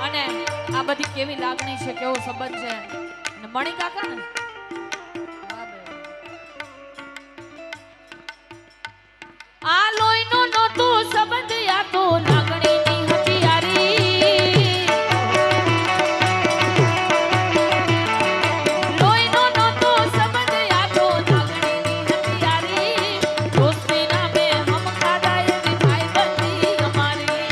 અને આ બધી કેવી લાગણી છે, કેવો સંબંધ છે. અને મણી કાકા ને આ લોહીનો નહોતો સંબંધ, આ તો લાગણીની હથિયારી. લોહીનો નહોતો સંબંધ, આ તો લાગણીની હથિયારી. દોસ્તી નામે હમ ખાધા એવી ભાઈબંધી અમારી.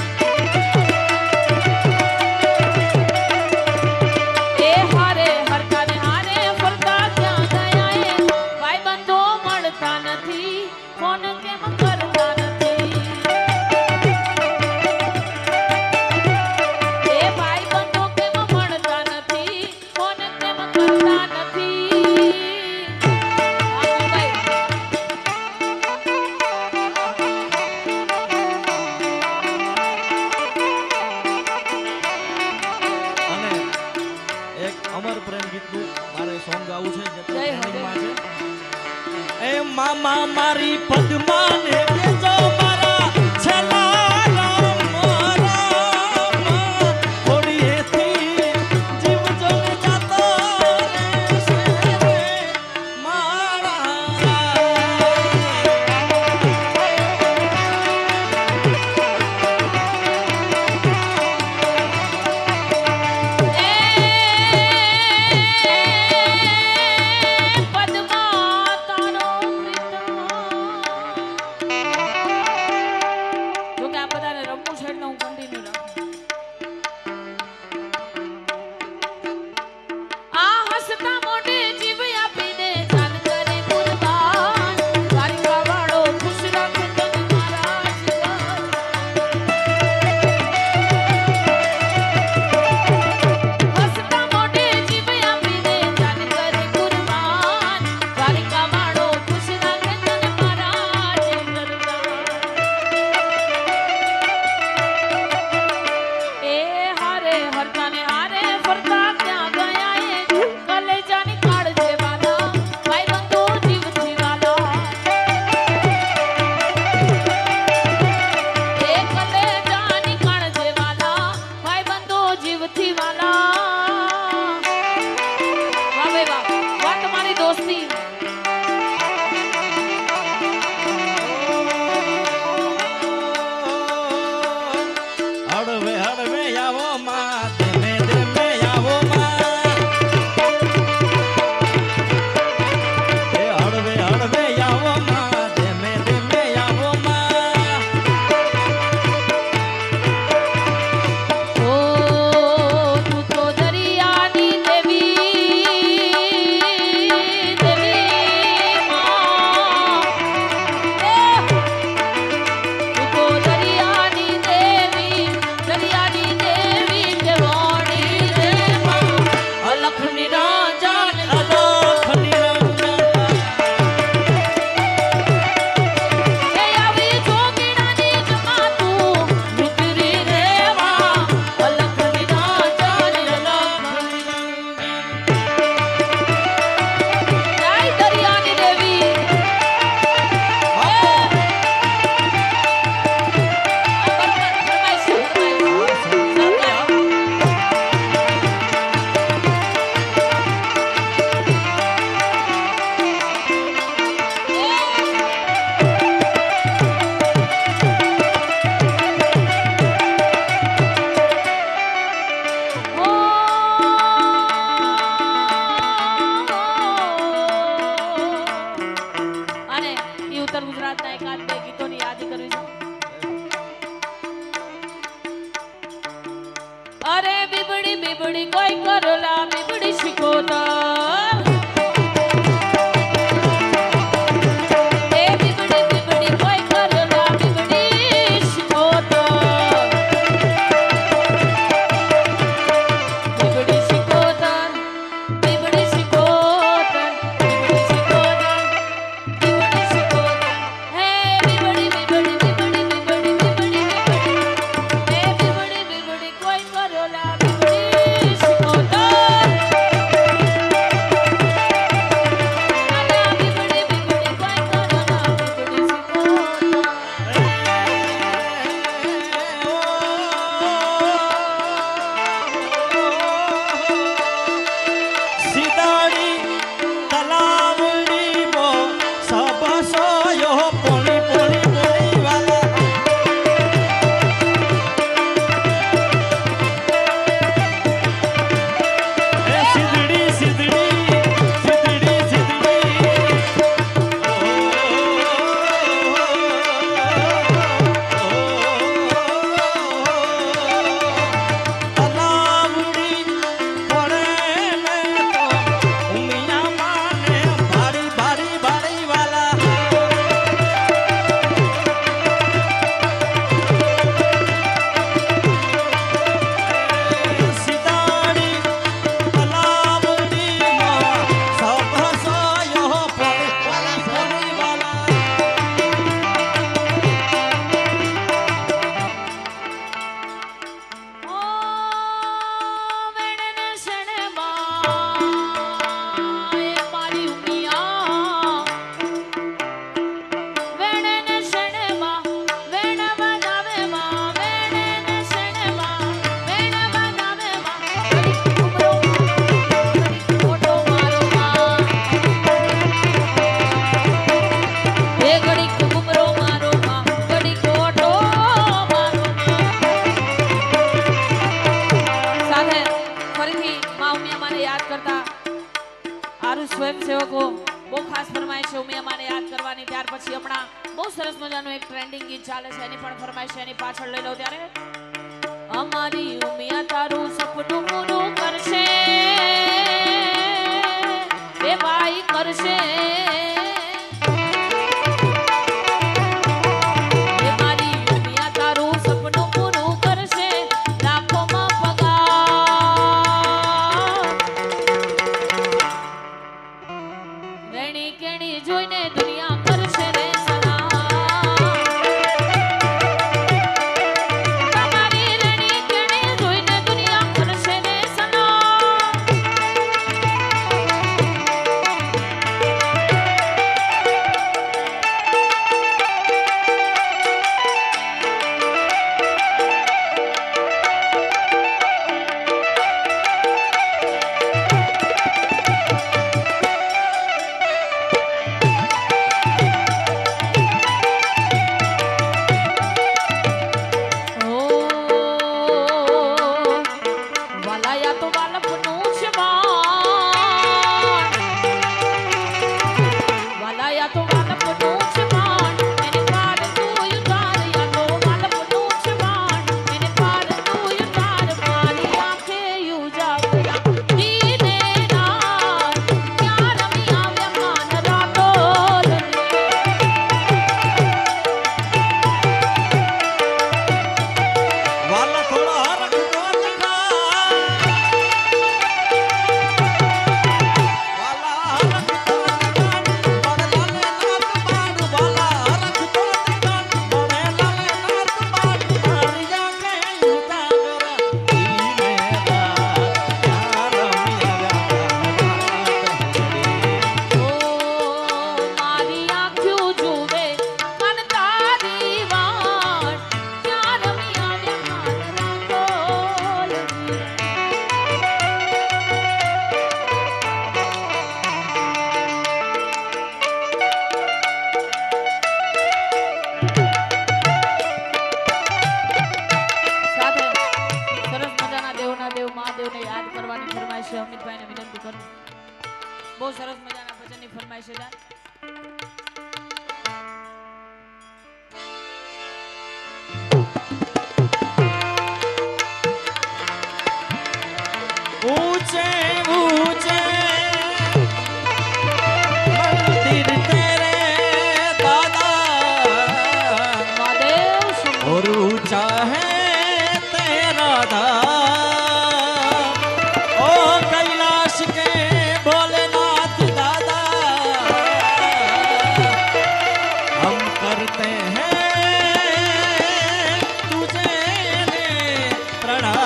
એ હારે હરતા ને હારે ફરતા ક્યાં ગયા એ ભાઈબંધો મળતા નથી. ફોન કેમ કરતા નથી? એ ભાઈબંધો કેમ મળતા નથી? ફોન કેમ કરતા નથી? હા ભાઈ અને એક અમર પ્રેમ ગીતનું મારે સોંગ ગાવું છે જે ટ્રેન્ડિંગમાં છે. એ મામા મારી પદ્માને દેજો મારા છેલ્લા રામ રામ. થોડીએથી જીવ જોને જાતો રહેશે રે મારા. પદ્મા તારો પ્રીતમ. જો કે આ બધાને રમવું છે એટલે હું કન્ટિન્યુ રાખું. આ હસતા મોઢે જીવ આપીને જાન કરે કુરબાન. દ્વારિકા વાળો ખુશ રાખે તને મારા જીવન. હસતા મોઢે જીવ આપીને જાન કરે કુરબાન. દ્વારિકા વાળો ખુશ રાખે તને મારા જીવન. એ હારે હરતા ને હારે ફરતા ક્યાં ગયા એ કલેજાની કાળજે વાલા. ભાઈબંધો જીવથી વાલા. એ કલેજાની કાળજે વાલા. ભાઈબંધો જીવથી વાલા. વાહ ભાઈ વાહ, વાહ તમારી દોસ્તી. હળવે હળવે આવો માં, ધીમે ધીમે આવો માં. એ હળવે હળવે આવો માં, ધીમે ધીમે આવો માં. ઓ તું તો દરિયાની દેવી, દેવી માં. તું તો દરિયાની દેવી, દરિયાની દેવી જવાણી રે માં. અલખની રાજા ને અલખની રંગના. એ આવી જોગીણાની જમાતું મિત્રી રે માં. અલખની રાજા ને અલખની જય દરિયાની દેવી. અને એ ઉત્તર ગુજરાતના એકાદ બે ગીતોની યાદી કરવી છે. અરે બીબડી બીબડી કોઈ કરોલા બીબડી શીખોતા. એ બીબડી બીબડી કોઈ કરોલા બીબડી શીખોતા. બીબડી શીખોતા, બીબડી શીખોતા, બીબડી શીખોતા, બીબડી શીખોતા. હે બીબડી બીબડી બીબડી બીબડી બીબડી બીબડી. હે બીબડી બીબડી કોઈ કરોલા બીબડી શીખોતા. સ્વયંસેવકો બહુ ખાસ ફરમાઈશ છે ઉમિયામાને યાદ કરવાની. ત્યાર પછી હમણાં બહુ સરસ મજાનું એક ટ્રેન્ડિંગ ગીત ચાલે છે, એની પણ ફરમાઈશ છે, એની પાછળ લઈ લો. ત્યારે અમારી ઉમિયા તારું સપનું પૂરું કરશે, એ ભાઈ કરશે. એ મારી ઉમિયા તારું સપનું પૂરું કરશે, લાખોમાં પગાર. રેણી કેણી જોઈને દુનિયા કરશે રે સલામ. તમારી રેણી કેણી જોઈને દુનિયા કરશે રે સલામ. વાલાયા તો વાલપનું છે માન, વાલાયા તો વાલપનું છે માન, એને પાર તું ઉતાર. યા તો વાલપનું છે માન, એને પાર તું ઉતાર. મારી આંખે ઉજાગરા દીને રાત, ક્યાં રમી આવ્યા માન રાતો રે. વાલા થોડો હરખ મારી આંખ્યું જુએ મન તારી વાટ, ક્યાં રમી આવ્યા માન રાતો રે. સાથે સરસ મજાના દેવના દેવ મહાદેવને યાદ કરવાની ફરમાઈશ છે. અમિતભાઈને વિનંતી કરું. બહુ સરસ મજાના ભજનની ફરમાઈશ છે. યાર ऊंचे ऊंचे मंदिर तेरे दादा, મહાદેવ શંભુ. और ऊंचा है तेरा धाम. ओ कैलाश के भोलेनाथ दादा, हम करते हैं तुझे प्रणाम.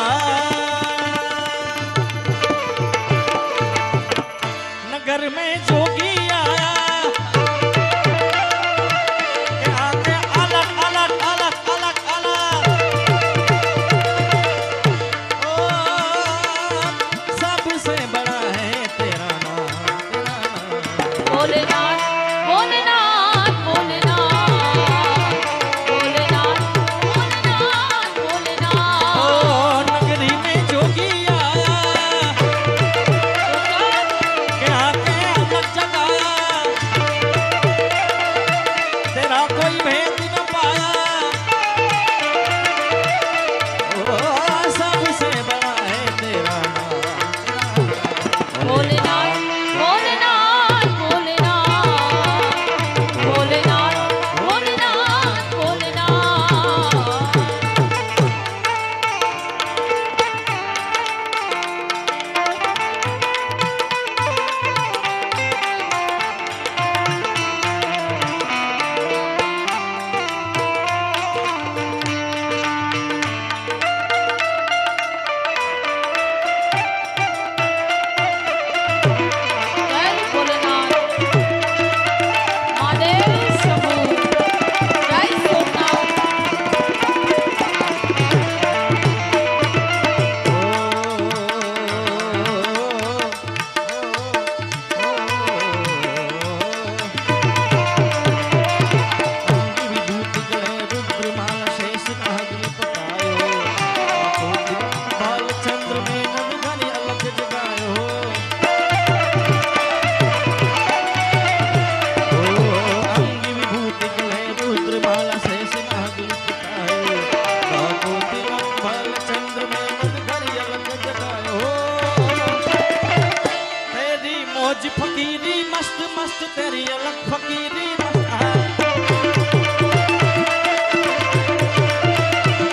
मौज फकीरी मस्त मस्त तेरी अलग फकीरी मस्त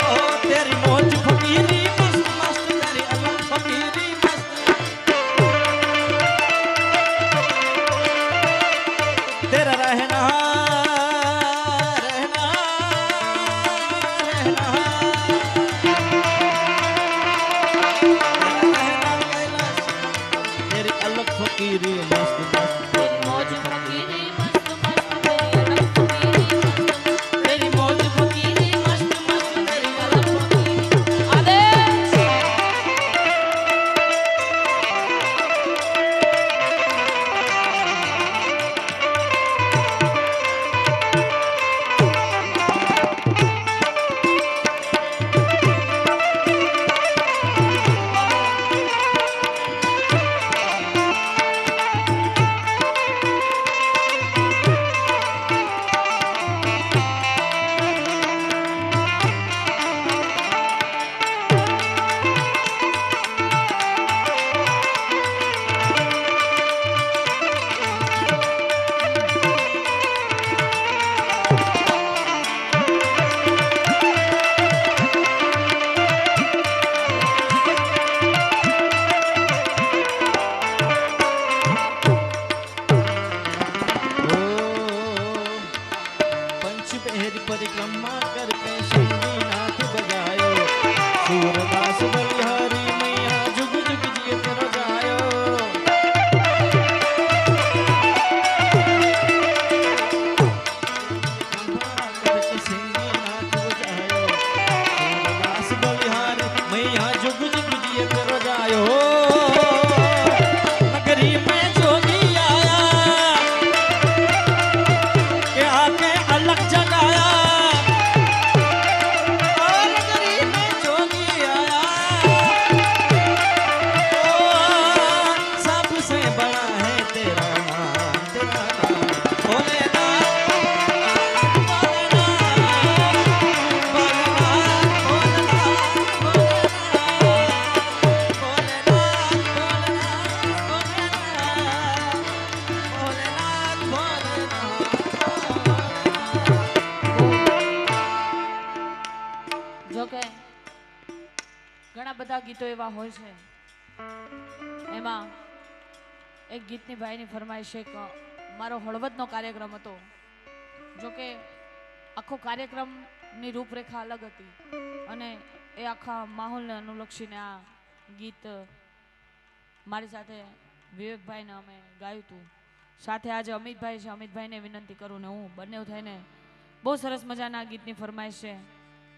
ओ तेरी मौज फकीरी मस्त मस्त तेरी अलग फकीरी मस्त तेरा रहना रहना रहना तेरी अलग फकीरी मस्त मस्त तेरी मौज फकीरी मस्त मस्त तेरी अलग फकीरी मस्त तेरी मौज फकीरी मस्त मस्त तेरी अलग फकीरी आदेश परिक्रमा करके शंभीनाथ बजायो सूरदास बलिहारी मैया जुग जुग जिए तेरो जायो करके शंभीनाथ बजायो सूरदास बलिहारी मैया जुग जुग जिए तेरो जायो नगरी में जोगी आया के आके अलग जगाया જોકે ઘણા બધા ગીતો એવા હોય છે એમાં એક ગીતની ભાઈની ફરમાઈશ એક મારો હળવદનો કાર્યક્રમ હતો જોકે આખો કાર્યક્રમની રૂપરેખા અલગ હતી અને એ આખા માહોલને અનુલક્ષીને આ ગીત મારી સાથે વિવેકભાઈને અમે ગાયું હતું સાથે આજે અમિતભાઈ છે અમિતભાઈને વિનંતી કરું ને હું બંને થઈને બહુ સરસ મજાના ગીતની ફરમાઈશ છે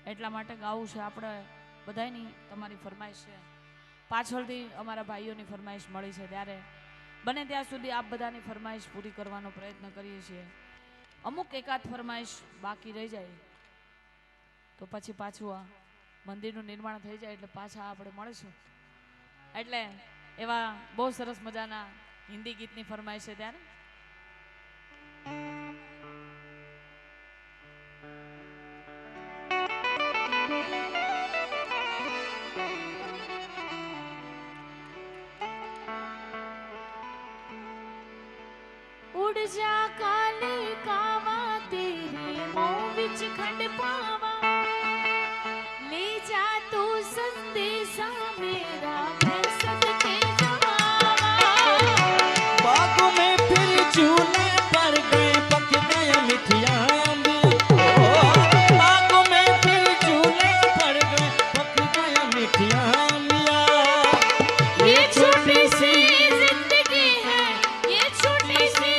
એટલા માટે ગાવું છે આપણે બધાની તમારી ફરમાઈશ છે પાછળથી અમારા ભાઈઓની ફરમાઈશ મળી છે ત્યારે બને ત્યાં સુધી આપ બધાની ફરમાઈશ પૂરી કરવાનો પ્રયત્ન કરીએ છીએ અમુક એકાદ ફરમાઈશ બાકી રહી જાય તો પછી પાછું આ મંદિરનું નિર્માણ થઈ જાય એટલે પાછા આપણે મળીશું એટલે એવા બહુ સરસ મજાના હિન્દી ગીતની ફરમાઈશ છે ત્યારે उड़ जा काले कावा तेरी मों विच खंड पावा ले जा तू संदेशा मेरा मैं सदके जावा बागों में फिर झूले पर गए पक गया मिठिया बागों में फिर झूले पर गए पक गया मिठिया ये छोटी सी जिंदगी है ये छोटी सी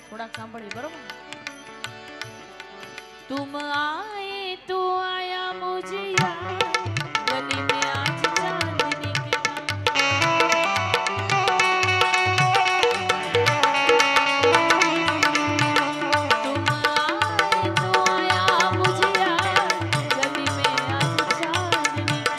થોડાક સાંભળી બરોબર तुम आए तो आया मुझे याद गली में आज चांदनी की तुम आए तो आया मुझे याद गली में आज चांदनी की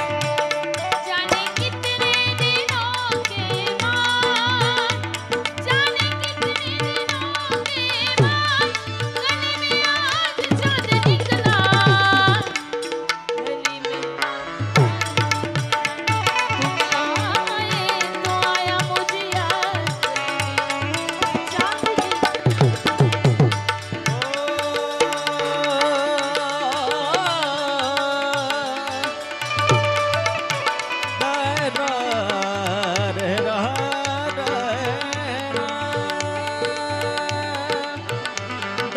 जाने कितने दिनों के बाद जाने कितने दिनों के बाद गली में आज चांद निकला गली में तुम आए तो आया मुझे याद चांद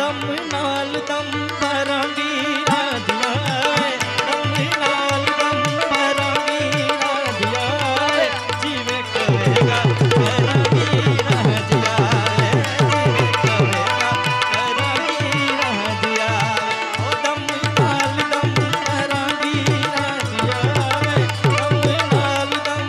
दम नाल दम भरांगी राधिया दम नाल दम भरांगी राधिया जीवे करेगा भरांगी राधिया जीवे करेगा भरांगी राधिया ओ दम नाल दम भरांगी राधिया दम नाल दम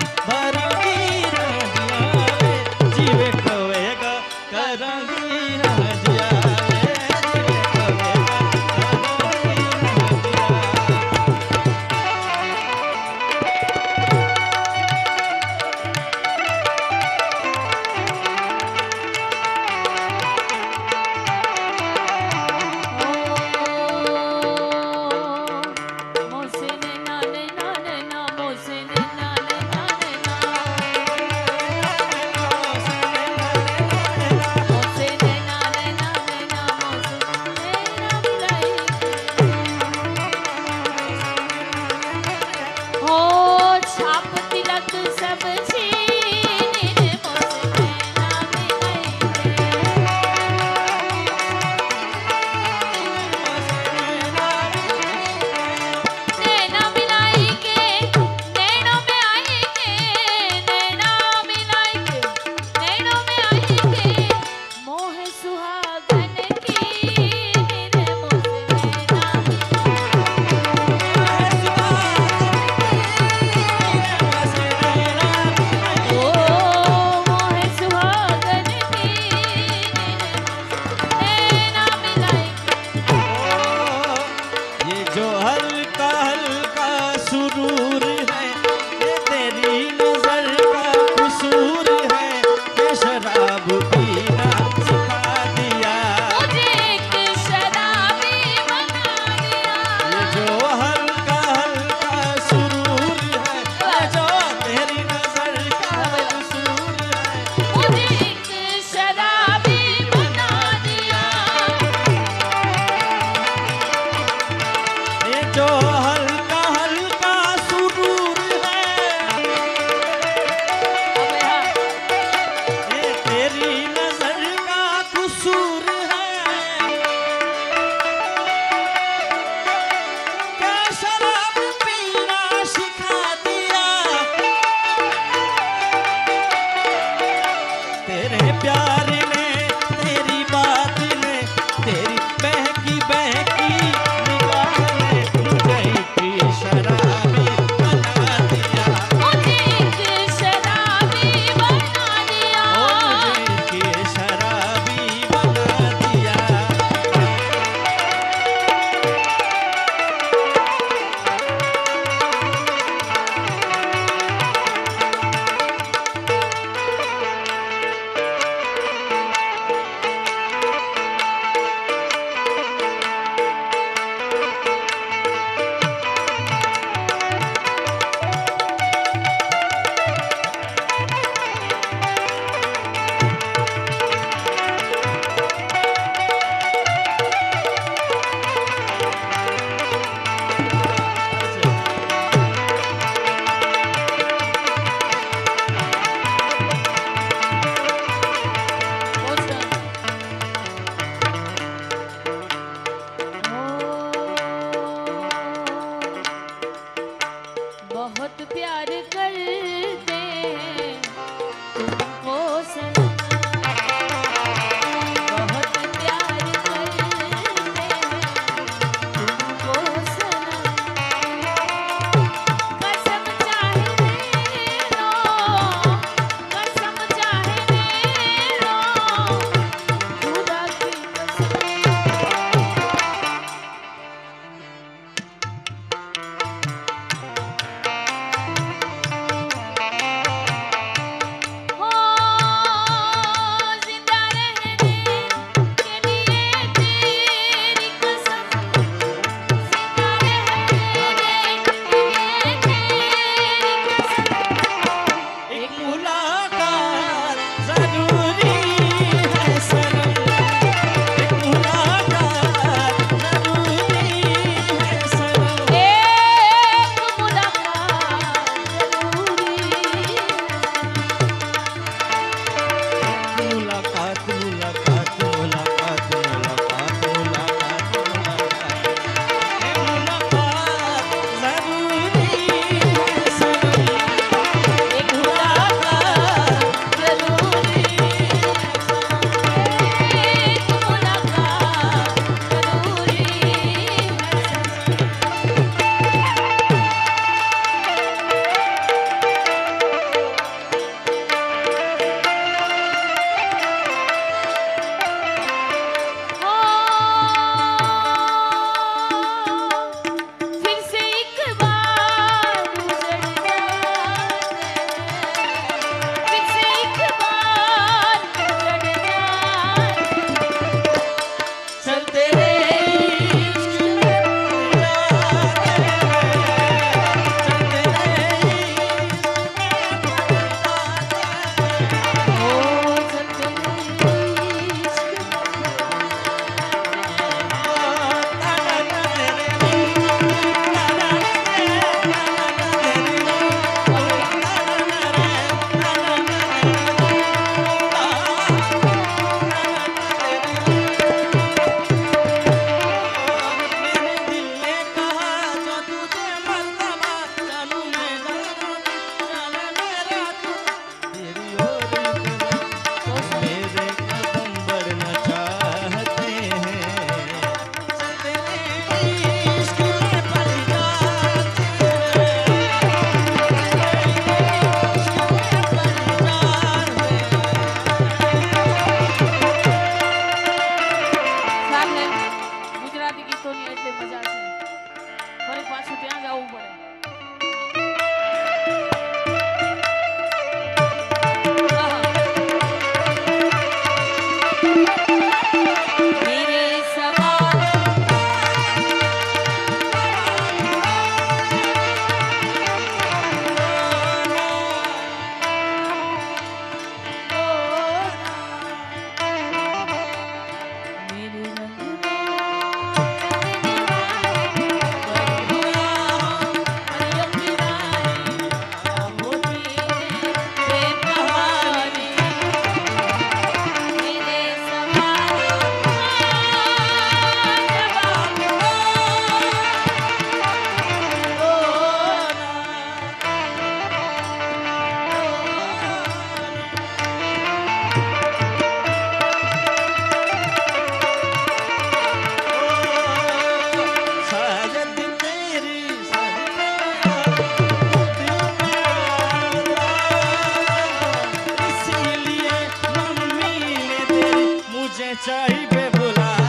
ऊंचाई पे बुलाया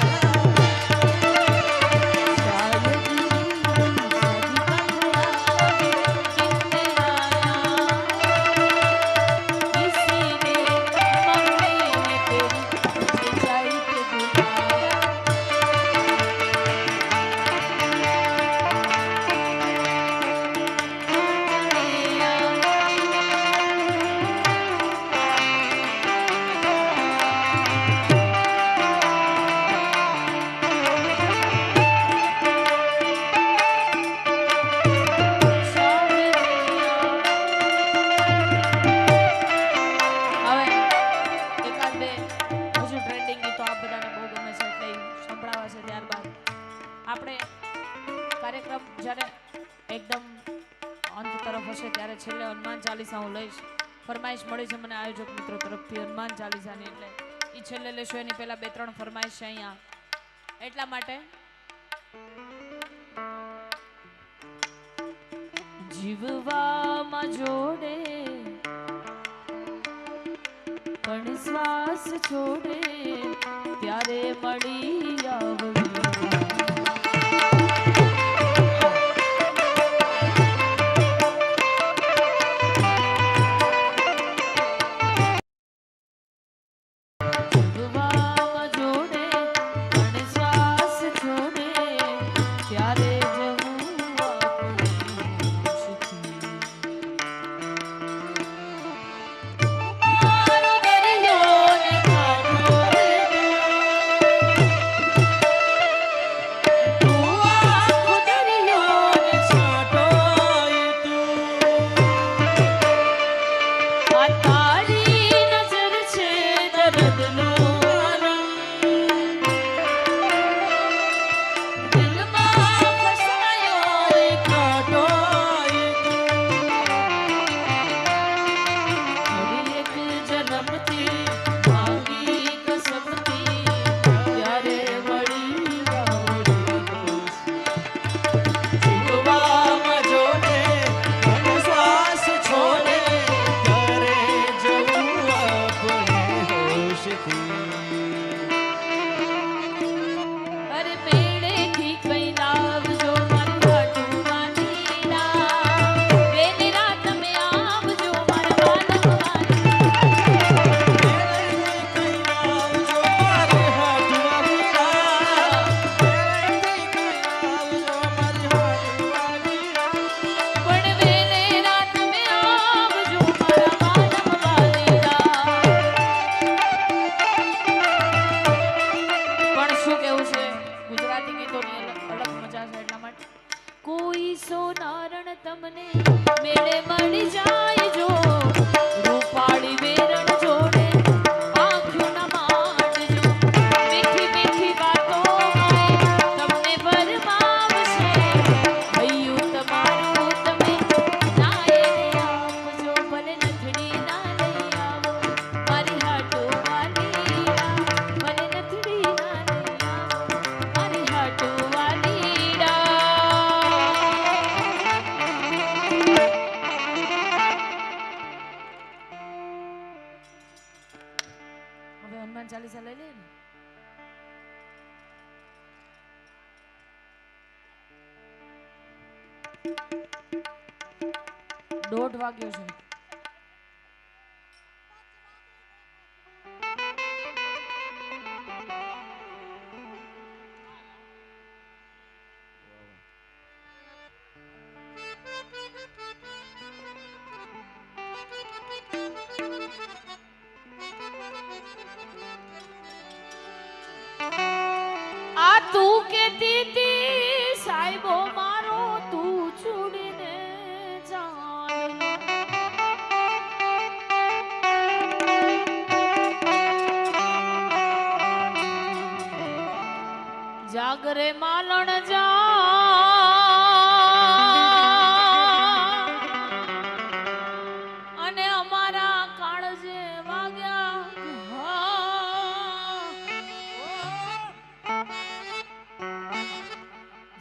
આપણે કાર્યક્રમ જ્યારે એકદમ અંત તરફ હશે ત્યારે છેલ્લે હનુમાન ચાલીસા હું લઈશ. ફરમાઈશ મળી છે મને આયોજક મિત્રો તરફથી હનુમાન ચાલીસાની, એટલે એ છેલ્લે લેશો એની પહેલા 2-3 ફરમાઈશ છે અહીંયા. એટલા માટે જીવવામાં જોડે પણ શ્વાસ છોડે ત્યારે મળી આવવી. તમને મેળે મળી જાય જો રૂપાળી વેરણ જોડે આંખ્યું ના માંડજો મીઠી મીઠી વાતો તમને ભરમાવશે હૈયું તમારું તમે નાયને આપજો ભલે નથડી ના લઈ આવો મારી હાટો વાલીડા ભલે નથડી ના લઈ આવો મારી હાટો વાલીડા. હનુમાન ચાલીસા લઈ લે ને. 1:30 વાગ્યો છે. આ તું કેતી તી સાહેબો મારો તું છોડીને જાન જાગરે માલણ જા અને અમારા કાળજે વાગ્યા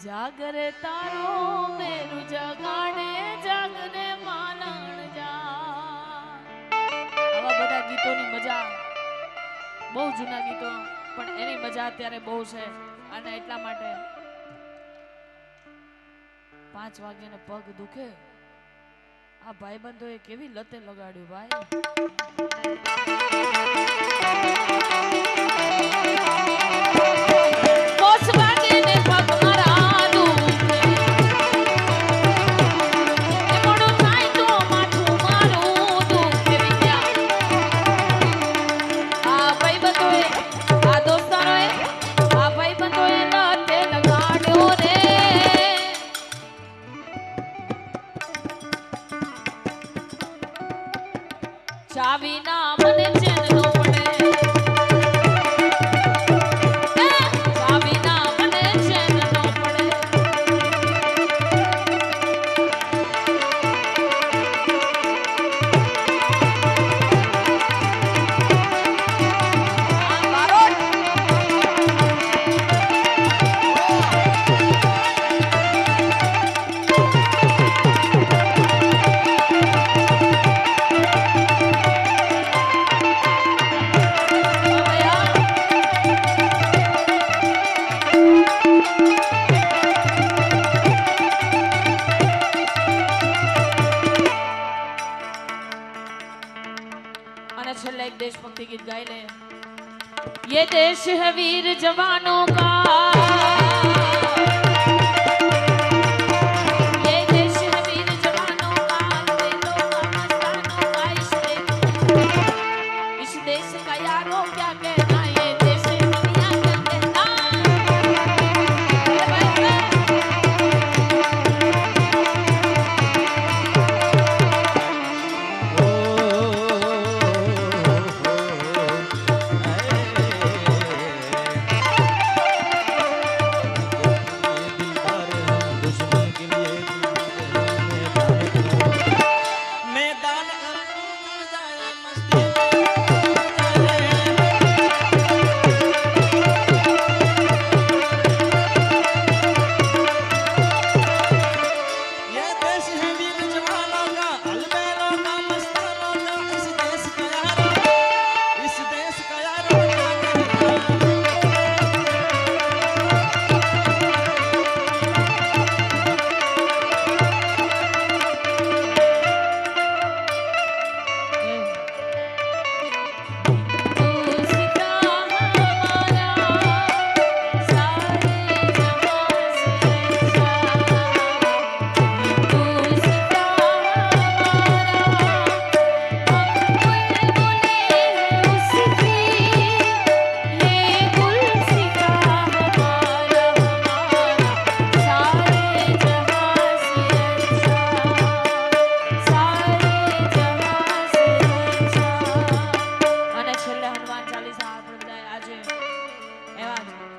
જાગરે તારો મેરું જગાડે જાગરે માલણ જા. આવા બધા ગીતોની મજા બહુ જૂના ગીતો પણ એની મજા અત્યારે બહુ છે અને એટલા માટે 5 વાગ્યાને પગ દુખે આ ભાઈબંધોએ કેવી લતે લગાડ્યું ભાઈ ચાવી ના મને ચેન નો પડે ચાવી ના મને ચેન નો પડે एक देशभक्ति गीत गाए ले ये देश है वीर जवानों का ये देश है वीर जवानों का वेदों का मस्तानों का इस देश का यारों क्या कहना ये देश दुनिया क्या कहना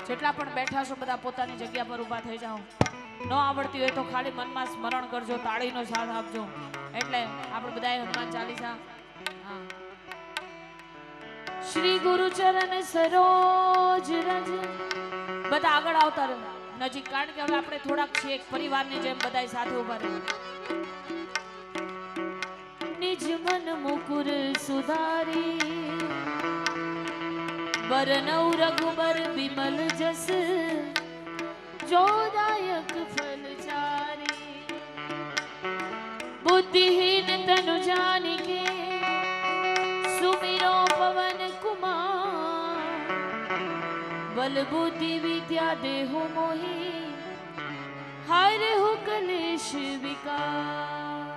જેટલા પણ બેઠા છો બધા પોતાની જગ્યા પર ઊભા થઈ જાઓ ન આવડતી હોય તો ખાલી મનમાં સ્મરણ કરજો તાળીનો સાથ આપજો એટલે આપણે બધાએ હનુમાન ચાલીસા શ્રી ગુરુ ચરણ સરોજ રજ બધા આગળ આવતા રહો નજીક કારણ કે હવે આપણે થોડાક છીએ એક પરિવારની જેમ બધાય સાથે ઊભા રહે નિજ મન મુકુર સુધારી बरनौ रघुबर विमल जस जोदायक फल चारी बुद्धिहीन तनु जानिके सुमिरो पवन कुमार बल बुद्धि विद्या देहु मोहि हर हु कलेश विकार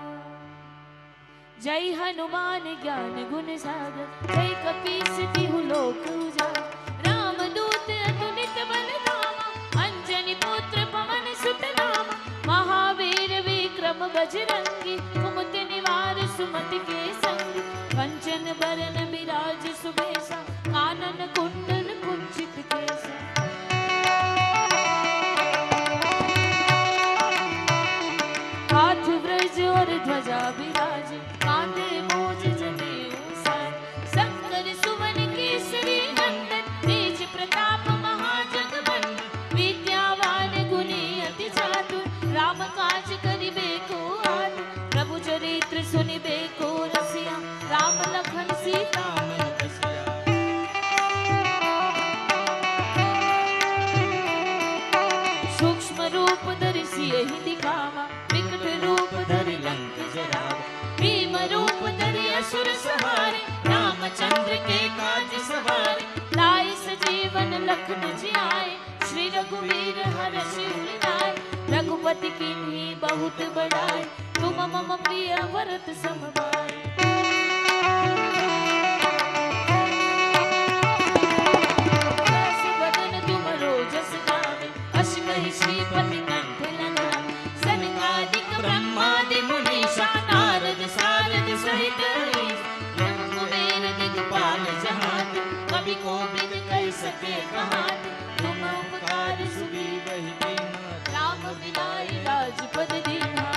जय हनुमान ज्ञान गुण सागर जय कपीस तिहु लोक उजागर राम दूत अतुलित बल धामा अंजनी पुत्र पवन सुत नामा महावीर विक्रम बजरंगी कुमति निवार सुमति के संगी कंचन बरन विराज सुबेसा कानन कुंडल कुंचित केसा हाथ ब्रज और ध्वजा विराज कांधे मोज जनेऊ साज शंकर सुवन केसरी नंदन तेज प्रताप महाजगवंदन विद्यावान गुणी अति चातुर राम काज करिबे को आतुर प्रभु चरित्र सुनिबे को रसिया राम लखन सीता मन बसिया सुर सहारे, रामचंद्र के काज सवारे। लाई सजीवन लखन जियाए, श्री रघुवीर हर्ष उर लाए। रघुपति कीन्ही बहुत बड़ाई, तुम मम प्रिय भरत सम भाई। जस बदन तुम रोजस गावे, अस कहि श्रीपति कंठ लगावे। सनकादिक ब्रह्मादि मुनीषा, नारद सारद सहित अहीस। रघुवीर दिगपाल जहांत, कवि कोविद कह सके कहात। तुम उपकार सुग्रीव वही कीन्हा, राम मिलाइ राजपद दीन्हा।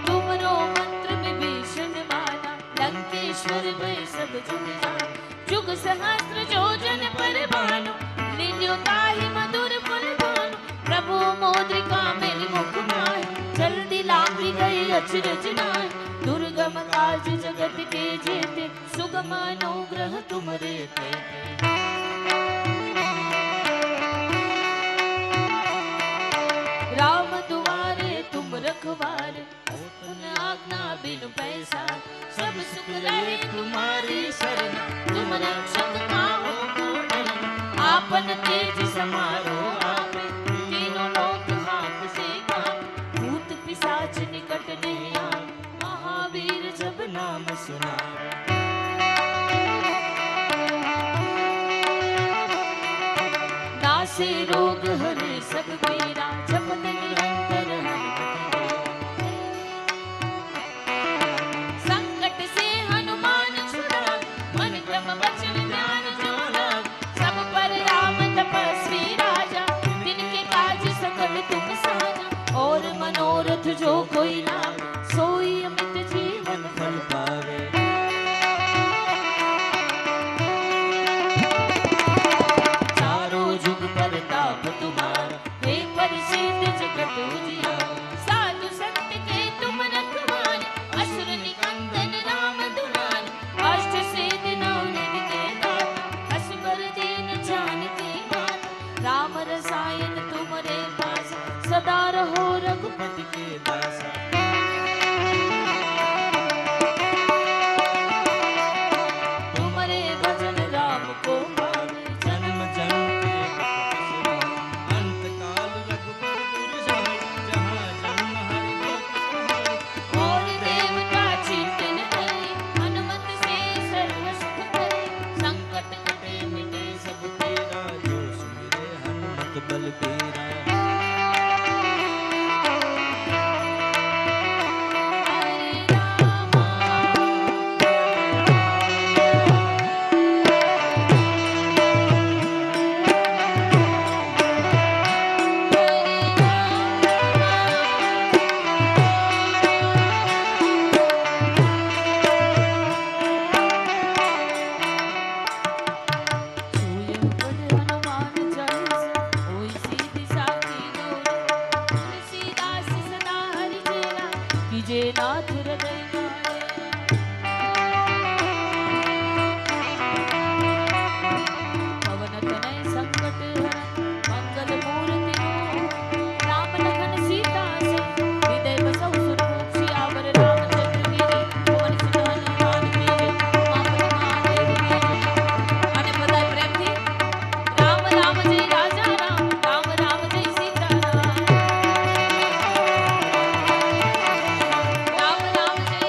तुमरो मंत्र विभीषण माना, लंकेश्वर भय सब जुग जाना। जुग सहस्त्र जो जन पर भानु, लील्यो ताहि मधुर फल भानु। प्रभु मोद्रिका मेलि मुख माहि, जल्दी लांघि गई अचरज नाहि। दुर्गम काज जगत के जेते, सुगम अनुग्रह तुमरे तेते। राम दुआरे तुम रखवारे, तुम आज्ञा बिनु पैसारे। सब सुख रहे तुम्हारी शरण, तुम रक्षक काहू को डरना। आपन तेज समारो आपे, तीनों लोक हाथ से कांपे। भूत पिशाच निकट नहीं आए, महावीर जब नाम सुनावे। नासे रोग हरे सब पीरा, जपत निरंतर हनुमत बीरा। संकट से हनुमान छुड़ावे, मन क्रम वचन ध्यान जो लावे। सब पर राम तपस्वी राजा, तिनके काज सकल तुम साजा। और मनोरथ जो कोई लावे, सोई अमित जीवन फल पावे। चारों जुग परताप तुम्हारा, हे परिसिद्ध जगत उजियारा। साधु संत के तुम रखवारे, असुर निकंदन राम दुलारे। अष्ट सिद्धि नौ निधि के दाता, असबर दीन जानकी माता। राम रसायन तुम्हारे पास, सदा रहो रघुपति के दासा। तुम्हारे भजन राम को पावे, जन्म जन्म के दुख बिसराए। अंत काल रघुबर पुर जाए, जहाँ जन्म हरि भक्त कहाए। और देवता चिंतन करे, हनुमत से सर्व सुख करे। संकट कटे मिटे सब तेरा, जो सुमिरे हनुमत बल बीरा। हरे रामा, सोई पढ़ हनुमान चालीसा, होई सीधी साखी गौरी। तुलसीदास सदा हरि चेरा, कीजे नाथ हृदय मारे। पवन तनय संकट हरन, मंगल मूर्ति मोहि। राम लखन सीता सहित, हृदय बसहु सुरभूप। सियावर रामचंद्र की जय, पवन सुत हनुमान की जय। उमापति महादेव की जय। અને બધાય પ્રેમથી રામ રામ જય રાજા રામ, રામ રામ જય સીતા રામ। રામ રામ જય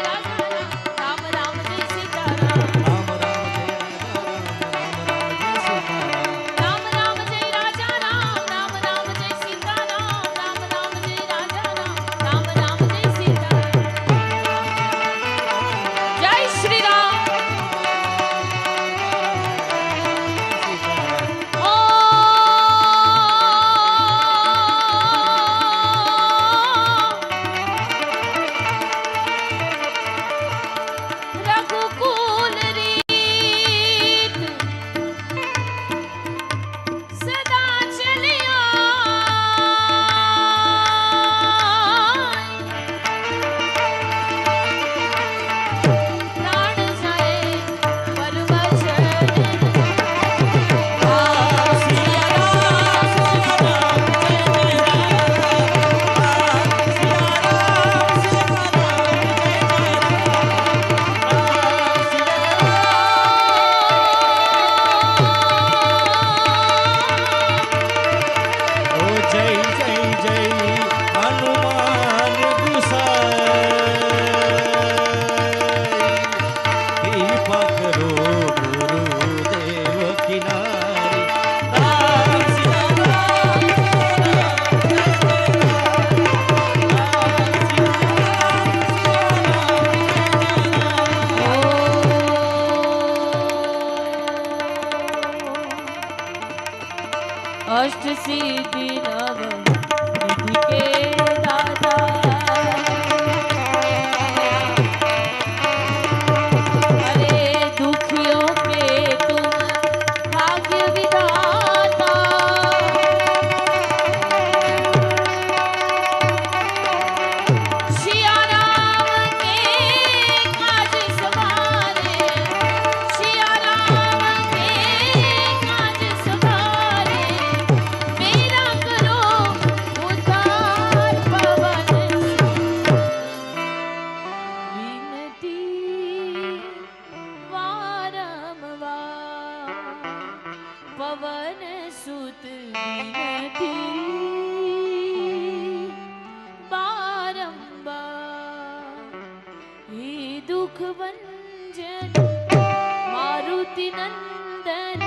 मुख भंजन मारुति नंदन